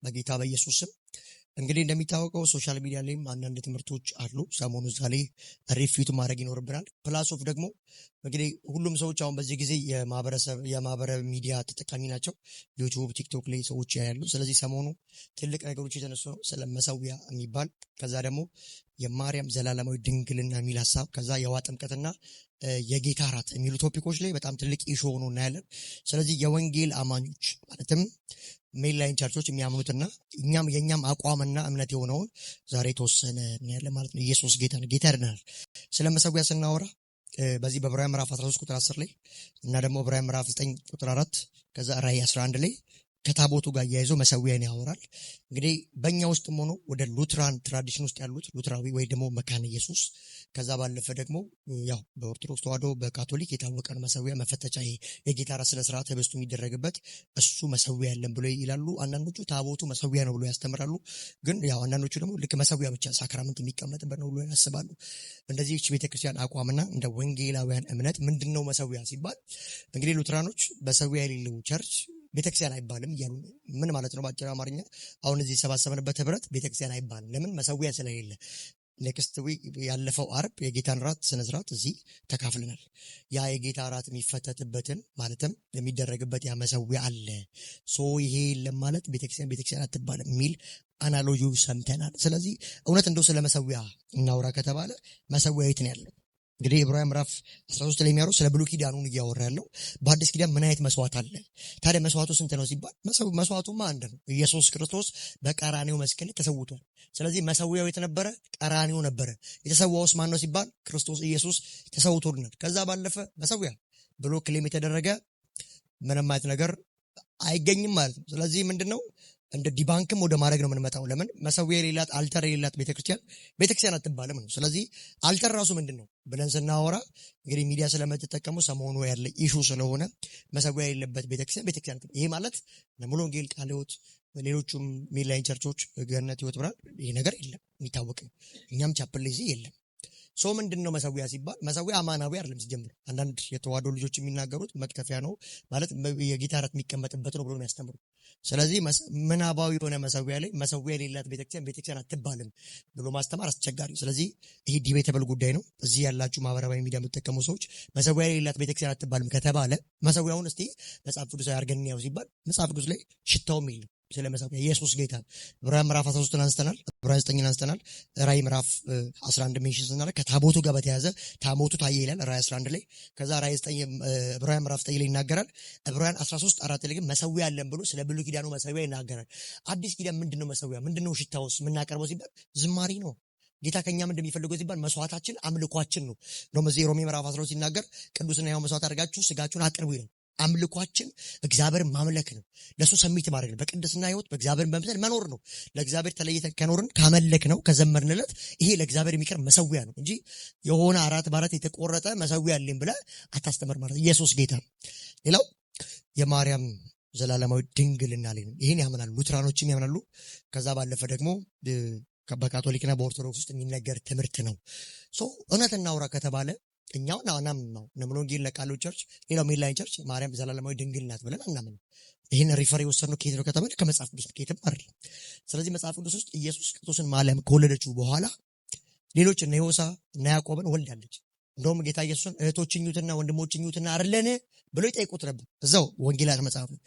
በጌታ በኢየሱስ ስም። እንግዲህ እንደሚታወቀው ሶሻል ሚዲያ ላይም አንዳንድ ትምህርቶች አሉ። ሰሞኑ እዛ ላይ ሪፊት ማድረግ ይኖርብናል። ፕላስ ኦፍ ደግሞ እንግዲህ ሁሉም ሰዎች አሁን በዚህ ጊዜ የማህበራዊ ሚዲያ ተጠቃሚ ናቸው። ዩቲዩብ፣ ቲክቶክ ላይ ሰዎች ያያሉ። ስለዚህ ሰሞኑ ትልቅ ነገሮች የተነሱ ነው። ስለ መሰዊያ የሚባል ከዛ ደግሞ የማርያም ዘላለማዊ ድንግልና የሚል ሀሳብ ከዛ የውሃ ጥምቀትና የጌታ እራት የሚሉ ቶፒኮች ላይ በጣም ትልቅ ኢሹ ሆኖ እናያለን። ስለዚህ የወንጌል አማኞች ማለትም ሜንላይን ቸርቾች የሚያምኑትና የኛም አቋምና እምነት የሆነውን ዛሬ ተወሰነ እናያለን ማለት ነው። ኢየሱስ ጌታ ነው፣ ጌታ ያድናል። ስለ መሰዊያ ስናወራ በዚህ በዕብራውያን ምዕራፍ 13 ቁጥር 10 ላይ እና ደግሞ ዕብራውያን ምዕራፍ 9 ቁጥር 4 ከዛ ራዕይ 11 ላይ ከታቦቱ ጋር ያይዞ መሰዊያን ያወራል። እንግዲህ በእኛ ውስጥም ሆኖ ወደ ሉትራን ትራዲሽን ውስጥ ያሉት ሉትራዊ ወይ ደግሞ መካነ ኢየሱስ ከዛ ባለፈ ደግሞ ያው በኦርቶዶክስ ተዋሕዶ በካቶሊክ የታወቀን መሰዊያ መፈተቻ የጌታ እራት ስነ ስርዓት ህብስቱ የሚደረግበት እሱ መሰዊያ ያለን ብሎ ይላሉ። አንዳንዶቹ ታቦቱ መሰዊያ ነው ብሎ ያስተምራሉ። ግን ያው አንዳንዶቹ ደግሞ ልክ መሰዊያ ብቻ ሳክራመንት የሚቀመጥበት ነው ብሎ ያስባሉ። እንደዚህ ቤተክርስቲያን አቋምና እንደ ወንጌላውያን እምነት ምንድነው መሰዊያ ሲባል እንግዲህ ሉትራኖች መሰዊያ የሌለው ቸርች ቤተክርስቲያን አይባልም እያሉ ምን ማለት ነው? በአጭር አማርኛ አሁን እዚህ ሰባሰብንበት ህብረት ቤተክርስቲያን አይባልም። ለምን? መሰዊያ ስለሌለ። ኔክስት ዊክ ያለፈው አርብ የጌታን ራት ስነስርዓት እዚህ ተካፍለናል። ያ የጌታ ራት የሚፈተትበትን ማለትም የሚደረግበት ያ መሰዊያ አለ። ሶ ይሄ የለም ማለት ቤተክርስቲያን አትባልም የሚል አናሎጂ ሰምተናል። ስለዚህ እውነት እንደው ስለ መሰዊያ እናውራ ከተባለ መሰዊያ የት ነው ያለው? እንግዲህ ዕብራውያን ምዕራፍ 13 ላይ የሚያወራው ስለ ብሉይ ኪዳኑን እያወራ ያለው። በአዲስ ኪዳን ምን አይነት መስዋዕት አለ? ታዲያ መስዋዕቱ ስንት ነው ሲባል መስዋዕቱማ አንድ ነው። ኢየሱስ ክርስቶስ በቀራኔው መስቀል ተሰውቷል። ስለዚህ መሰዊያው የተነበረ ቀራኔው ነበረ። የተሰዋውስ ማን ነው ሲባል ክርስቶስ ኢየሱስ ተሰውቶልናል። ከዛ ባለፈ መሰዊያ ብሎ ክሌም የተደረገ ምንም አይነት ነገር አይገኝም ማለት ነው። ስለዚህ ምንድነው እንደ ዲባንክም ወደ ማድረግ ነው የምንመጣው። ለምን? መሰዊያ የሌላት አልተር የሌላት ቤተክርስቲያን አትባልም ነው። ስለዚህ አልተር ራሱ ምንድነው ብለን ስናወራ እንግዲህ ሚዲያ ስለምትጠቀሙ ሰሞኑ ያለ ኢሹ ስለሆነ መሰዊያ የሌለበት ቤተክርስቲያን ይሄ ማለት ሙሉ ወንጌል፣ ቃለ ሕይወት፣ ሌሎቹም ሜንላይን ቸርቾች ገነት፣ ሕይወት፣ ብርሃን ይሄ ነገር የለም የሚታወቅ። እኛም ቻፕል ላይ የለም። ሶ ምንድነው መሰዊያ ሲባል መሰዊያ አማናዊ አይደለም ሲጀምር። አንዳንድ የተዋሕዶ ልጆች የሚናገሩት መክተፊያ ነው ማለት የጌታ እራት የሚቀመጥበት ነው ብሎ ነው ያስተምሩ። ስለዚህ ምናባዊ የሆነ መሰዊያ ላይ መሰዊያ የሌላት ቤተክርስቲያን አትባልም ብሎ ማስተማር አስቸጋሪ። ስለዚህ ይሄ ዲቤተብል ጉዳይ ነው። እዚህ ያላችሁ ማህበራዊ ሚዲያ የምትጠቀሙ ሰዎች መሰዊያ የሌላት ቤተክርስቲያን አትባልም ከተባለ መሰዊያውን እስቲ መጽሐፍ ቅዱስ አድርገን ያው ሲባል መጽሐፍ ቅዱስ ላይ ሽታውም የለም ስለ መሰዊያ። ኢየሱስ ጌታ። ዕብራውያን ምዕራፍ 13 አንስተናል፣ ዕብራውያን 9 አንስተናል፣ ራዕይ ምዕራፍ 11 ሜንሽን ስናደርግ ከታቦቱ ጋር በተያያዘ ታቦቱ ታየ ይላል ራዕይ 11 ላይ። ከዛ ራዕይ 9 ዕብራውያን ምዕራፍ 9 ላይ ይናገራል። ዕብራውያን 13 4 ላይ ግን መሰዊያ አለን ብሎ ስለ ብሉይ ኪዳኑ መሰዊያ ይናገራል። አዲስ ኪዳን ምንድነው መሰዊያ? ምንድነው ሽታውስ? የምናቀርበው ሲባል ዝማሬ ነው። ጌታ ከኛ ምንድን የሚፈልገው ሲባል መስዋዕታችን አምልኳችን ነው። ሮሜ ምዕራፍ 12 ሲናገር ቅዱስና ሕያው መስዋዕት አድርጋችሁ ስጋችሁን አቅርቡ ይላል። አምልኳችን እግዚአብሔርን ማምለክ ነው። ለሱ ሰሚት ማድረግ ነው። በቅድስና ህይወት በእግዚአብሔር በመምሰል መኖር ነው። ለእግዚአብሔር ተለይተን ከኖርን ካመለክ ነው ከዘመርንለት ይሄ ለእግዚአብሔር የሚቀርብ መሰዊያ ነው እንጂ የሆነ አራት በአራት የተቆረጠ መሰዊያ አለኝ ብለህ አታስተምር ማለት። ኢየሱስ ጌታ። ሌላው የማርያም ዘላለማዊ ድንግልና ላይ ነው። ይሄን ያምናሉ፣ ሉትራኖችም ያምናሉ። ከዛ ባለፈ ደግሞ በካቶሊክና በኦርቶዶክስ ውስጥ የሚነገር ትምህርት ነው። ሶ እውነት እናውራ ከተባለ እኛው ናም ነው ሙሉ ወንጌል ለቃሉ ቸርች፣ ሌላው ሜንላይን ቸርች ማርያም ዘላለማዊ ድንግል ናት ብለን አናምን። ይሄን ሪፈር የወሰድነው ከየት ነው ከተባለ ከመጽሐፍ ቅዱስ ከየትም አይደለም። ስለዚህ መጽሐፍ ቅዱስ ውስጥ ኢየሱስ ክርስቶስን ማርያም ከወለደችው በኋላ ሌሎች እነ ዮሳ እና ያዕቆብን ወልዳለች። እንደውም ጌታ ኢየሱስን እህቶችኙትና ወንድሞችኙትና አይደለን ብሎ ይጠይቁት ነበር እዛው ወንጌላት መጽሐፍ ነው።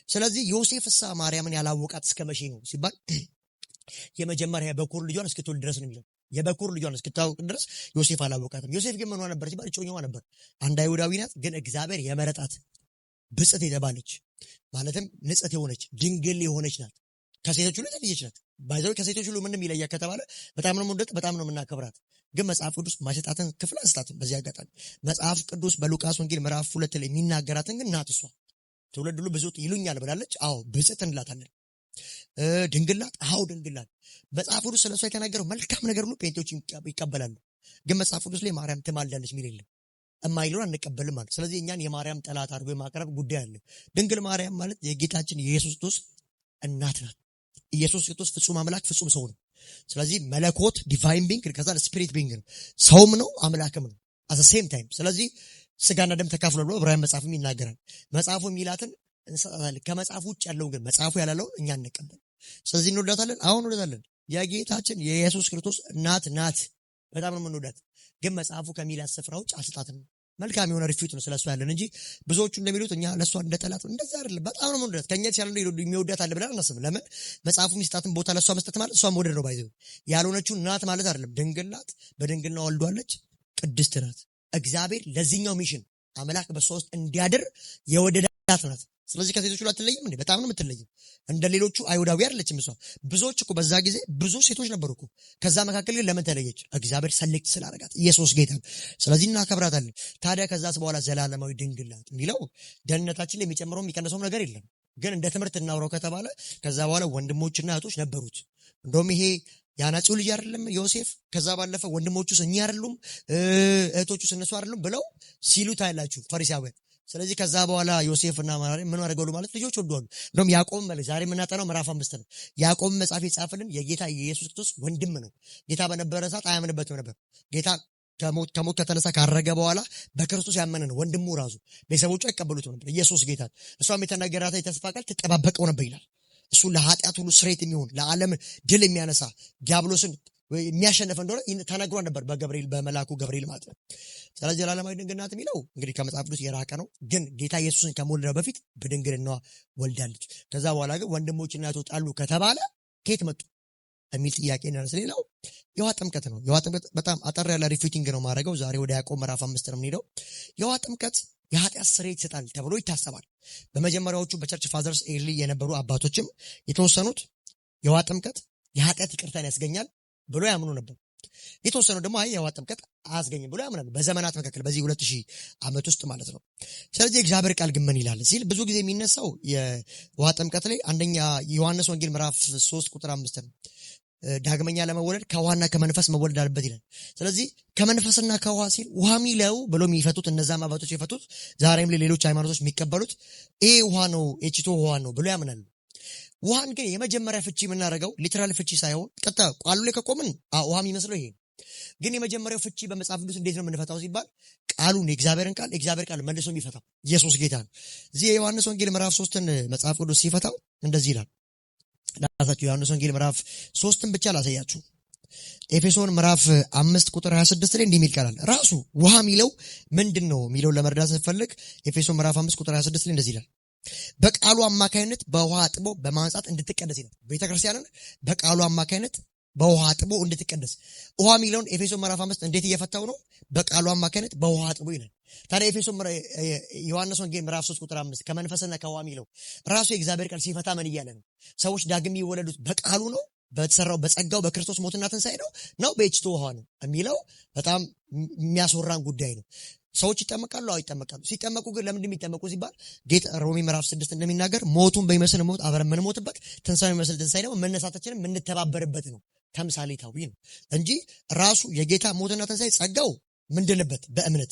ስለዚህ ዮሴፍሳ ማርያምን ያላወቃት እስከ መቼ ነው ሲባል የመጀመሪያ በኩር ልጇን እስክትወልድ ድረስ ነው የሚለው። የበኩር ልጇን እስክታውቅ ድረስ ዮሴፍ አላወቃትም። ዮሴፍ ግን ምንዋ ነበር ሲባል እጮኛዋ ነበር። አንድ አይሁዳዊ ናት፣ ግን እግዚአብሔር የመረጣት ብጽዕት የተባለች ማለትም ንጽሕት የሆነች ድንግል የሆነች ናት። ከሴቶች ሁሉ የተለየች ናት። ባይዘው ከሴቶች ሁሉ ምንም ይለያ ከተባለ በጣም ነው የምንወዳት፣ በጣም ነው የምናከብራት። ግን መጽሐፍ ቅዱስ ማሰጣትን ክፍል አንስታትም። በዚህ አጋጣሚ መጽሐፍ ቅዱስ በሉቃስ ወንጌል ምዕራፍ 2 ላይ የሚናገራትን ግን ናት። እሷ ትውልድ ሁሉ ብዙ ይሉኛል ብላለች። አዎ ብጽዕት እንላታለን። ድንግል ናት። አዎ ድንግል ናት። መጽሐፍ ቅዱስ ስለሷ የተናገረው መልካም ነገር ሁሉ ጴንጤዎች ይቀበላሉ። ግን መጽሐፍ ቅዱስ ላይ ማርያም ትማልዳለች የሚል የለም። እማይለውን አንቀበልም ማለት። ስለዚህ እኛን የማርያም ጠላት አድርጎ የማቅረብ ጉዳይ አለ። ድንግል ማርያም ማለት የጌታችን የኢየሱስ ክርስቶስ እናት ናት። ኢየሱስ ክርስቶስ ፍጹም አምላክ ፍጹም ሰው ነው። ስለዚህ መለኮት ዲቫይን ቢንግ ከዛ ስፒሪት ቢንግ ነው። ሰውም ነው አምላክም ነው አት ዘ ሴም ታይም። ስለዚህ ስጋና ደም ተካፍሎ ብሎ ዕብራውያን መጽሐፍም ይናገራል። መጽሐፉ የሚላትን እንሰጣለን። ከመጽሐፉ ውጭ ያለውን ግን መጽሐፉ ያላለውን እኛ እንቀበል። ስለዚህ እንወዳታለን። አሁን እንወዳታለን። የጌታችን የኢየሱስ ክርስቶስ እናት ናት። በጣም ነው የምንወዳት። ግን መጽሐፉ ከሚላት ስፍራ ውጭ አልሰጣትም። መልካም የሆነ ሪፊት ነው ስለሷ ያለን እንጂ ብዙዎቹ እንደሚሉት እኛ ለሷ እንደጠላት እንደዛ አይደለም። በጣም ነው የምንወዳት። ከኛ የተሻለ የሚወዳት አለ ብለን አናስብም። ለምን መጽሐፉ የሚሰጣትን ቦታ ለሷ መስጠት ማለት እሷ መውደድ ነው። ባይዘው ያልሆነችው ናት ማለት አይደለም። ድንግል ናት፣ በድንግልና ወልዷለች፣ ቅድስት ናት። እግዚአብሔር ለዚህኛው ሚሽን አምላክ በሷ ውስጥ እንዲያድር የወደዳት ናት። ስለዚህ ከሴቶቹ ላይ አትለይም እንዴ? በጣም ነው የምትለይም። እንደ ሌሎቹ አይሁዳዊ አይደለችም እሷ። ብዙዎች እኮ በዛ ጊዜ ብዙ ሴቶች ነበሩ እኮ። ከዛ መካከል ግን ለምን ተለየች? እግዚአብሔር ሰሌክት ስላደረጋት ኢየሱስ ጌታ። ስለዚህ እናከብራታለን። ታዲያ ከዛስ በኋላ ዘላለማዊ ድንግል ናት የሚለው ደህንነታችን ላይ የሚጨምረው የሚቀንሰው ነገር የለም። ግን እንደ ትምህርት እናውራው ከተባለ ከዛ በኋላ ወንድሞችና እህቶች ነበሩት። እንደውም ይሄ ያናጺው ልጅ አይደለም ዮሴፍ፣ ከዛ ባለፈ ወንድሞቹስ እኚህ አይደሉም፣ እህቶቹስ እነሱ አይደሉም ብለው ሲሉ ታያላችሁ ፈሪሳውያን። ስለዚህ ከዛ በኋላ ዮሴፍና ማርያም ምን አደረገሉ ማለት ልጆች ወልደዋል። እንደውም ያዕቆብ መልእክት ዛሬ የምናጠናው ምዕራፍ 5 ነው። ያዕቆብ መጽሐፍ የጻፈልን የጌታ የኢየሱስ ክርስቶስ ወንድም ነው። ጌታ በነበረ ሰዓት አያምንበትም ነበር። ጌታ ከሞት ከተነሳ ካረገ በኋላ በክርስቶስ ያመነ ነው። ወንድሙ ራሱ ቤተሰቦቹ አይቀበሉትም ነበር ኢየሱስ ጌታ። እሷም የተናገራት የተስፋ ቃል ትጠባበቀው ነበር ይላል። እሱ ለኃጢአት ሁሉ ስርየት የሚሆን ለዓለም ድል የሚያነሳ ዲያብሎስን የሚያሸነፈ እንደሆነ ተነግሯል ነበር በመልአኩ ገብርኤል ማለት ነው። ስለዚህ ዘላለማዊ ድንግል ናት የሚለው እንግዲህ ከመጽሐፍ ቅዱስ የራቀ ነው። ግን ጌታ ኢየሱስን ከመውለዷ በፊት በድንግልናዋ ወልዳለች። ከዛ በኋላ ግን ወንድሞችና እህቶች ጣሉ ከተባለ ከየት መጡ የሚል ጥያቄ እናነሳ። ሌላው የውሃ ጥምቀት ነው። የውሃ ጥምቀት በጣም አጠር ያለ ሪፊቲንግ ነው ማድረገው። ዛሬ ወደ ያዕቆብ ምዕራፍ 5 ነው የምንሄደው። የውሃ ጥምቀት የኃጢአት ስርየት ይሰጣል ተብሎ ይታሰባል። በመጀመሪያዎቹ በቸርች ፋዘርስ ኤርሊ የነበሩ አባቶችም የተወሰኑት የውሃ ጥምቀት የኃጢአት ይቅርታን ያስገኛል ብሎ ያምኑ ነበር። የተወሰኑ ደግሞ አይ የውሃ ጥምቀት አያስገኝም ብሎ ያምናሉ። በዘመናት መካከል በዚህ 2000 ዓመት ውስጥ ማለት ነው። ስለዚህ የእግዚአብሔር ቃል ግን ምን ይላል ሲል ብዙ ጊዜ የሚነሳው የውሃ ጥምቀት ላይ አንደኛ ዮሐንስ ወንጌል ምዕራፍ 3 ቁጥር 5 ነው። ዳግመኛ ለመወለድ ከውሃና ከመንፈስ መወለድ አለበት ይላል። ስለዚህ ከመንፈስና ከውሃ ሲል ውሃ ሚለው ብሎ የሚፈቱት እነዛ አባቶች የፈቱት ዛሬም ሌሎች ሃይማኖቶች የሚቀበሉት ይሄ ውሃ ነው ኤችቶ ውሃ ነው ብሎ ያምናሉ። ውሃን ግን የመጀመሪያ ፍቺ የምናደርገው ሊትራል ፍቺ ሳይሆን ቀጥታ ቃሉ ላይ ከቆምን ውሃ የሚመስለው ይሄ ግን የመጀመሪያው ፍቺ በመጽሐፍ ቅዱስ እንዴት ነው የምንፈታው ሲባል ቃሉን የእግዚአብሔር ቃል መልሶ የሚፈታው ኢየሱስ ጌታ ነው። እዚህ የዮሐንስ ወንጌል ምዕራፍ 3ን መጽሐፍ ቅዱስ ሲፈታው እንደዚህ ይላል። ላሳችሁ ዮሐንስ ወንጌል ምዕራፍ 3ን ብቻ ላሳያችሁ። ኤፌሶን ምዕራፍ 5 ቁጥር 26 ላይ እንደሚል ቃል ራሱ ውሃ የሚለው ምንድነው የሚለው ለመረዳት ስትፈልግ ኤፌሶን ምዕራፍ 5 ቁጥር 26 ላይ እንደዚህ ይላል። በቃሉ አማካይነት በውሃ አጥቦ በማንጻት እንድትቀደስ ይላል። ቤተክርስቲያንን በቃሉ አማካይነት በውሃ አጥቦ እንድትቀደስ። ውሃ የሚለውን ኤፌሶን ምዕራፍ 5 እንዴት እየፈታው ነው? በቃሉ አማካይነት በውሃ አጥቦ ይላል። ታዲያ ኤፌሶን ዮሐንስ ወንጌል ምዕራፍ 3 ቁጥር 5 ከመንፈስና ከውሃ የሚለው ራሱ የእግዚአብሔር ቃል ሲፈታ ምን እያለ ነው? ሰዎች ዳግም የሚወለዱት በቃሉ ነው፣ በተሰራው በጸጋው በክርስቶስ ሞትና ትንሣኤ ነው በኤችቶ ውሃ ነው የሚለው በጣም የሚያስወራን ጉዳይ ነው። ሰዎች ይጠመቃሉ። ይጠመቃሉ። ሲጠመቁ ግን ለምንድን የሚጠመቁ ሲባል ጌታ ሮሜ ምዕራፍ 6 እንደሚናገር ሞቱን በሚመስል ሞት አብረን የምንሞትበት፣ ትንሣኤውን በሚመስል ትንሣኤ ደግሞ መነሳታችንን የምንተባበርበት ነው። ተምሳሌታዊ ነው እንጂ ራሱ የጌታ ሞትና ትንሣኤ ጸጋው ምንድንበት በእምነት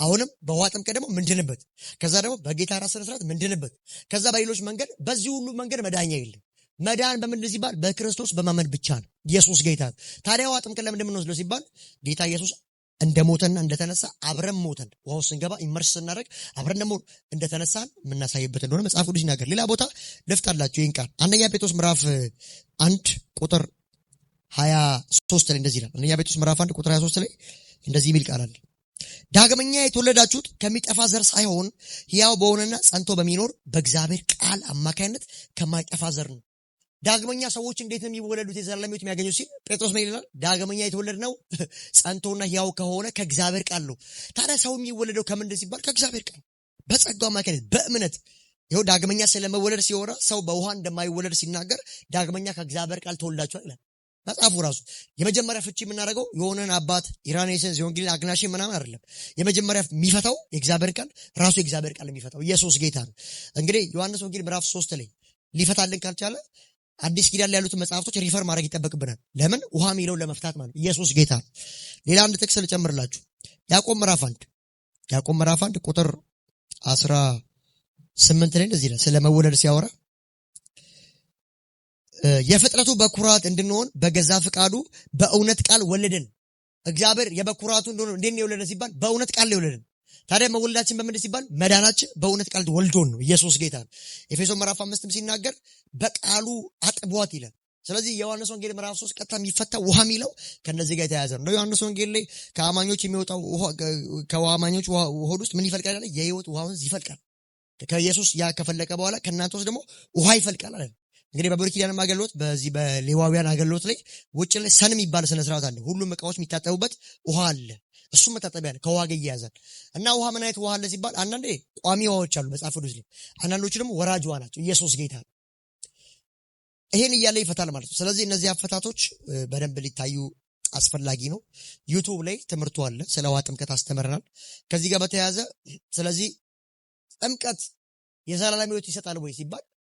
አሁንም በውሃ ጥምቀት ደግሞ ምንድንበት፣ ከዛ ደግሞ በጌታ ራስ ስነ ስርዓት ምንድንበት፣ ከዛ በሌሎች መንገድ በዚህ ሁሉ መንገድ መዳኛ የለም። መዳን በምንድን ሲባል በክርስቶስ በማመን ብቻ ነው። ኢየሱስ ጌታ። ታዲያ ውሃ ጥምቀት ለምንድን የምንወስደው ሲባል ጌታ ኢየሱስ እንደሞተና እንደተነሳ አብረን ሞተን ውሃው ስንገባ ኢመርስ ስናደርግ አብረን ደግሞ እንደተነሳን የምናሳይበት እንደሆነ መጽሐፍ ቅዱስ ይናገር። ሌላ ቦታ ልፍታላችሁ ይህን ቃል አንደኛ ጴጥሮስ ምዕራፍ 1 ቁጥር 23 ላይ እንደዚህ ይላል። አንደኛ ጴጥሮስ ምዕራፍ 1 ቁጥር 23 ላይ እንደዚህ የሚል ቃል አለ። ዳግመኛ የተወለዳችሁት ከሚጠፋ ዘር ሳይሆን ሕያው በሆነና ጸንቶ በሚኖር በእግዚአብሔር ቃል አማካይነት ከማይጠፋ ዘር ነው። ዳግመኛ ሰዎች እንዴት ነው የሚወለዱት የዘላለም ሕይወት የሚያገኙት ሲል ጴጥሮስ ምን ይላል? ዳግመኛ የተወለድነው ጸንቶና ሕያው ከሆነ ከእግዚአብሔር ቃል ነው። ታዲያ ሰው የሚወለደው ከምንድን ሲባል ከእግዚአብሔር ቃል በጸጋው አማካይነት በእምነት። ይኸው ዳግመኛ ስለመወለድ ሲወራ ሰው በውሃ እንደማይወለድ ሲናገር ዳግመኛ ከእግዚአብሔር ቃል ተወልዳችኋል ይላል መጽሐፉ ራሱ። የመጀመሪያ ፍቺ የምናደርገው የሆነን አባት ኢራኔስን ዚዮንጊል አግናሽ ምናምን አይደለም። የመጀመሪያ የሚፈታው የእግዚአብሔር ቃል ራሱ የእግዚአብሔር ቃል የሚፈታው ኢየሱስ ጌታ ነው። እንግዲህ ዮሐንስ ወንጌል ምዕራፍ 3 ላይ ሊፈታልን ካልቻለ አዲስ ኪዳን ላይ ያሉትን መጽሐፍቶች ሪፈር ማድረግ ይጠበቅብናል። ለምን? ውሃ የሚለውን ለመፍታት ማለት ኢየሱስ ጌታ ነው። ሌላ አንድ ጥቅስ ልጨምርላችሁ። ያዕቆብ ምዕራፍ 1 ቁጥር 18 ላይ እንደዚህ ይላል። ስለ መወለድ ሲያወራ የፍጥረቱ በኩራት እንድንሆን በገዛ ፍቃዱ በእውነት ቃል ወለደን። እግዚአብሔር የበኩራቱ እንደሆነ እንዴት ነው የወለደን ሲባል በእውነት ቃል ላይ ወለደን። ታዲያ መወለዳችን በምን ሲባል መዳናችን በእውነት ቃል ወልዶን ነው። ኢየሱስ ጌታ ነው። ኤፌሶን ምዕራፍ 5 ሲናገር በቃሉ አጥቧት ይላል። ስለዚህ የዮሐንስ ወንጌል ምዕራፍ 3 ቀጥታ የሚፈታ ውሃ የሚለው ከነዚህ ጋር የተያያዘ ነው። ዮሐንስ ወንጌል ላይ ከአማኞች የሚወጣው ውሃ ከአማኞች ሆድ ውስጥ ምን ይፈልቃል አለ? የሕይወት ውሃ ወንዝ ይፈልቃል። ከኢየሱስ ያ ከፈለቀ በኋላ ከእናንተ ውስጥ ደግሞ ውሃ ይፈልቃል አለ። እንግዲህ በብሉይ ኪዳን አገልግሎት በዚህ በሌዋውያን አገልግሎት ላይ ውጭ ላይ ሰን የሚባል ስነ ስርዓት አለ። ሁሉም እቃዎች የሚታጠቡበት ውሃ አለ። እሱ መታጠቢያ ነው፣ ከውሃ ጋር ይያያዛል። እና ውሃ ምን አይነት ውሃ አለ ሲባል አንዳንዴ ቋሚ ውሃዎች አሉ መጽሐፍ ቅዱስ ላይ፣ አንዳንዶቹ ደግሞ ወራጅ ውሃ ናቸው። ኢየሱስ ጌታ ነው። ይሄን እያለ ይፈታል ማለት ነው። ስለዚህ እነዚህ አፈታቶች በደንብ ሊታዩ አስፈላጊ ነው። ዩቲዩብ ላይ ትምህርቱ አለ። ስለ ውሃ ጥምቀት አስተምረናል። ከዚህ ጋር በተያያዘ ስለዚህ ጥምቀት የዘላለም ሕይወት ይሰጣል ወይ ሲባል